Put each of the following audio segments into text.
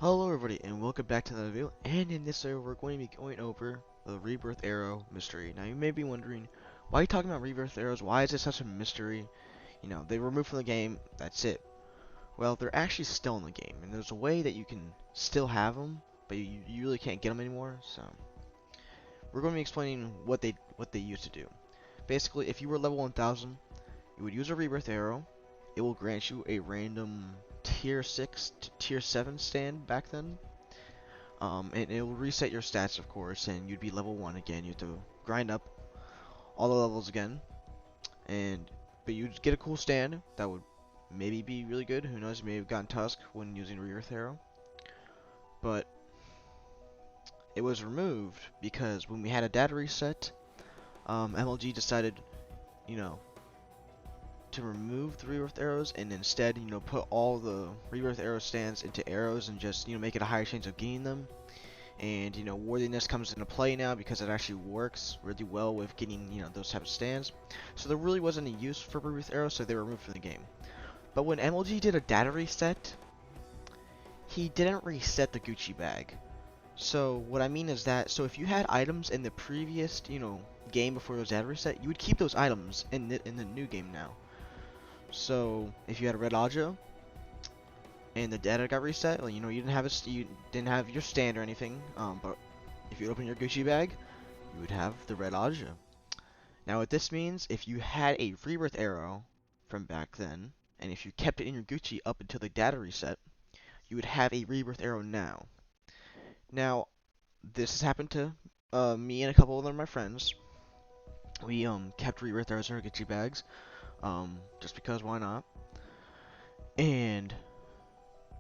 Hello everybody and welcome back to another video, and in this video we're going to be going over the Rebirth Arrow mystery. Now you may be wondering, why are you talking about Rebirth Arrows? Why is it such a mystery? You know, they were removed from the game, that's it. Well, they're actually still in the game, and there's a way that you can still have them, but you really can't get them anymore, so we're going to be explaining what they used to do. Basically, if you were level 1000, you would use a Rebirth Arrow. It will grant you a random tier 6 to tier 7 stand back then. And it will reset your stats, of course, and you'd be level 1 again. You have to grind up all the levels again, but you'd get a cool stand that would maybe be really good. Who knows? You may have gotten Tusk when using Rebirth Arrow, but it was removed because when we had a data reset, MLG decided, you know, to remove the Rebirth Arrows and instead, you know, put all the Rebirth Arrow stands into arrows and just, you know, make it a higher chance of getting them. And, you know, worthiness comes into play now because it actually works really well with getting, you know, those type of stands. So there really wasn't any use for Rebirth Arrows, so they were removed from the game. But when MLG did a data reset, he didn't reset the Gucci bag. So what I mean is that, so if you had items in the previous, you know, game before it was data reset, you would keep those items in the new game now. So if you had a red Aja and the data got reset, well, you know, you didn't have your stand or anything, but if you open your Gucci bag, you would have the red Aja. Now what this means, if you had a Rebirth Arrow from back then, and if you kept it in your Gucci up until the data reset, you would have a Rebirth Arrow now. Now, this has happened to me and a couple of my friends. We kept Rebirth Arrows in our Gucci bags, just because why not? And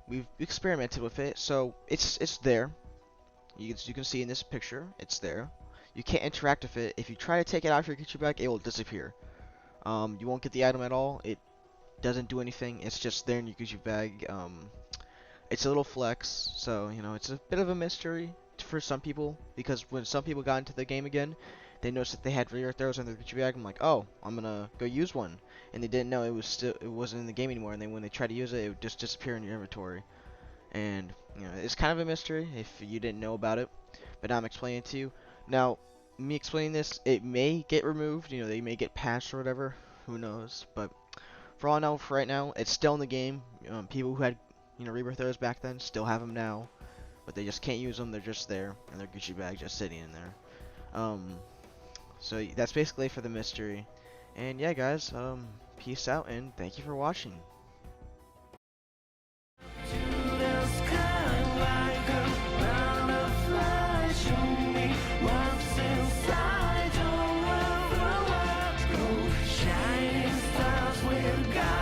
we've experimented with it, so it's there. You can see in this picture, it's there. You can't interact with it. If you try to take it out of your Gucci bag, it will disappear. You won't get the item at all. It doesn't do anything. It's just there in your Gucci bag. It's a little flex, so you know it's a bit of a mystery for some people, because when some people got into the game again, they noticed that they had Rebirth Arrows in their Gucci bag. I'm like, oh, I'm gonna go use one, and they didn't know it wasn't in the game anymore. And then when they tried to use it, it would just disappear in your inventory. And you know, it's kind of a mystery if you didn't know about it. But now I'm explaining it to you. Now, me explaining this, it may get removed. You know, they may get patched or whatever. Who knows? But for all I know, for right now, it's still in the game. People who had, you know, Rebirth Arrows back then still have them now, but they just can't use them. They're just there in their Gucci bag, just sitting in there. So that's basically for the mystery. And yeah, guys, peace out and thank you for watching. Shining stars with God.